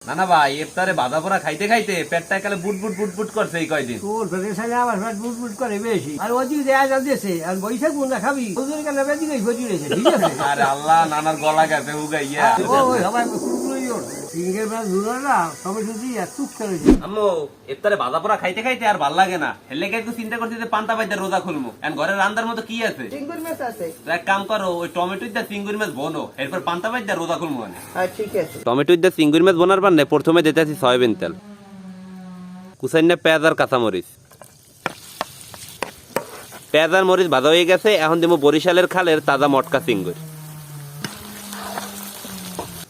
না না ভাই, ইফতারে ভাজা পোড়া খাইতে খাইতে পেটটা একালে বুট বুট বুট বুট করছে এই কয়দিন। তোর পেটের সাথে আমার পেট বুট বুট করে বেশি। আর ওদিকে দেয়া যাচ্ছে আর বৈশাখ কোনটা খাবি ওদের কেন বেশি গেছে ভজি রয়েছে, ঠিক আছে? আরে আল্লাহ, নানার গলা গেছে উগাইয়া। ওই সবাই কুকুরই ওর সিঙ্গের বেলা দূরে না সবাই শুধু চুপ করেছে। আম্মু ইফতারে ভাজা পোড়া খাইতে খাইতে আর ভাল লাগে না, হেলে একটু চিন্তা করছি যে পান্তা বাইতে রোজা খুলবো। এখন ঘরে রান্দার মতো কি আছে? চিংড়ি মাছ আছে। তো এক কাম করো, ওই টমেটো দিয়ে চিংড়ি মাছ বোনো, এরপর পান্তা বাইতে রোজা খুলবো। ঠিক আছে। টমেটো দিয়ে চিংড়ি মাছ বোনার পারলে প্রথমে দিতেছি সয়াবিন তেল, কুচাইনা পেঁয়াজ আর কাঁচামরিচ। পেঁয়াজ আর মরিচ ভাজা হয়ে গেছে, এখন দেবো বরিশালের খালের তাজা মটকা চিংড়ি,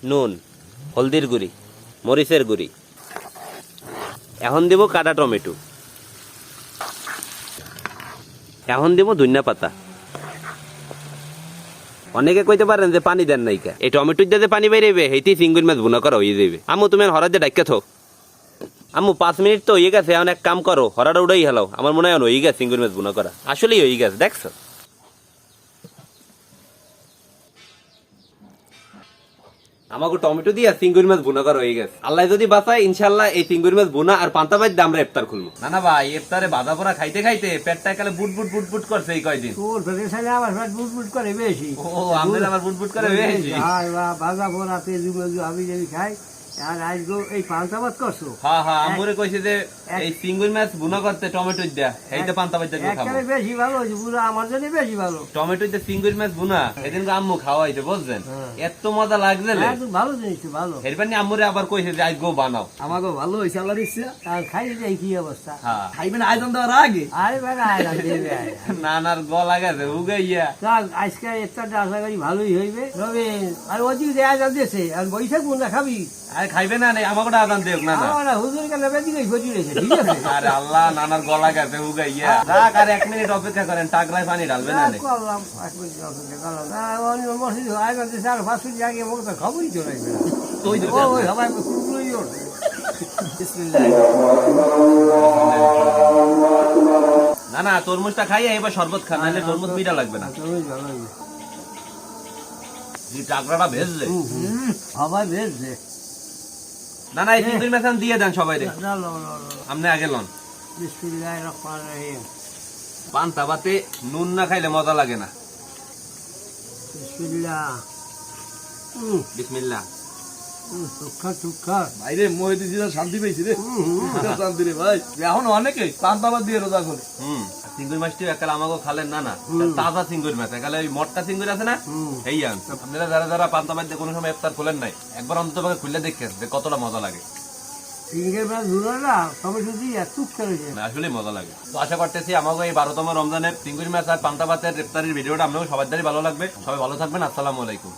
নুন, হলদির গুঁড়ি, মরিচের গুঁড়ি। এখন দেবো কাটা টমেটো, এখন দেবো ধনিয়া পাতা। অনেকে কইতে পারেন যে পানি দেন নাই কে, এই টমেটো দিয়ে পানি বেরিয়ে হেইতেই চিংড়ি মাছ ভুনা করা হয়ে যাবে। আম্মু তুমি হরার দিয়ে ডাক্কা থো। আম্মু 5 মিনিট তো হয়ে গেছে, এখন এক কাম করো, হরাটা উড়াই হেলাও। আমার মনে হয় হয়ে গেছে চিংড়ি মাছ ভুনা করা, আসলেই হয়ে গেছে, দেখছো? আমাকে টমেটো দিয়ে চিংড়ি মাছ ভুনা করা হয়ে গেছে। আল্লাহ যদি বাঁচায় ইনশাল্লাহ এই চিংড়ি মাছ ভুনা আর পান্তা ভাত দিয়ে আমরা ইফতার খুলবো। না না ভাই, ইফতারে ভাজা পোড়া খাইতে খাইতে পেটটা একালে বুট বুট বুট বুট করছে এই কয়দিন। তোর পেটের সাথে আমার পেট বুট বুট করে বেশি। ও আমাদের আমার বুট বুট করে বেশি। ভাজা পোড়া পেঁয়াজু মেজু আমি যদি খাই আর আজকে এই পান্তা ভাত করছো। হ্যাঁ হ্যাঁ, আমরে কইছে যে এই চিংড়ি মাছ ভুনা করতে টমেটো দিয়া, এইটা পান্তা ভাত দিয়ে খাবো। একেবারে বেশি ভালো হয়েছে, পুরো আমার জন্য বেশি ভালো। টমেটো দিয়ে চিংড়ি মাছ ভুনা এদিন আম্মু খাওয়াইছে, বুঝছেন? এত মজা লাগছে, একদম ভালো জিনিস, ভালো। এরপর আম্মুরে আবার কইছে যে আজকেও বানাও। আমাকে ভালো হয়েছে আল্লাহর ইচ্ছা। আর খাই যাই কি অবস্থা? হ্যাঁ, খাইবেন আয়োজন দেওয়ার আগে। আরে বেড়া আয়রা দেবে আয়রা। নানার গলা গেছে উগাইয়া। যাক, আজকে ইফতারটা আশা করি ভালোই হইবে। তবে আর ওদিকে দেয়া যাচ্ছে আর বৈশাখ কোনটা খাবি? আরে খাইবে না, আমাকে আদান দেখ না না। আমার হুজুর কেন বেশি গেছে ভজি রয়েছে, ঠিক আছে? আরে আল্লাহ, নানার গলা গেছে উগাইয়া। রাখ, আর 1 মিনিট অপেক্ষা করেন, টাকরায় পানি ঢালবে না। করলাম 1 মিনিট অপেক্ষা করলাম। অন্য মসজিদ আগে 4-5 মিনিট আগে মুখ তো খবরই চলে গেল। ওই সবাই কুকুরই ওর। না না, তরমুজটা খাইয়া এবার শরবত খান, নাহলে তরমুজ মিঠা লাগবে না। এই টাকরাটা ভেজলে সবাই ভেজছে। না না, এই চিংড়ি মাছ দিয়ে দেন সবাই রে। আপনি আগে লন। বিসমিল্লাহির রহমানির রহিম। পান্তা ভাতে নুন না খাইলে মজা লাগে না। বিসমিল্লাহ। বিসমিল্লাহ। সুখা ভাইরে মহিদিরা শান্তি পেয়েছি রে, শান্তি রে ভাই। এখন অনেকে পান্তা ভাত দিয়ে রোজা করে। চিংড়ি মাছটি একালে আমাকে খালেন না না, তাজা চিংড়ি মাছ একালে ওই মটকা চিংড়ি আছে না, এই আন। আপনারা যারা যারা পান্তা ভাত দিয়ে কোনো সময় ইফতার খোলেন নাই, একবার অন্তত খুলে দেখেন যে কতটা মজা লাগে। সিঙ্গের বেলা দূরে না সবাই শুধু চুপ করেছে। আসলে মজা লাগে। তো আশা করতেছি আমাকে এই 12তম রমজানের চিংড়ি মাছ আর পান্তা ভাতের ইফতারের ভিডিওটা আপনাকে সবার দ্বারাই ভালো লাগবে। সবাই ভালো থাকবেন, আসসালামু আলাইকুম।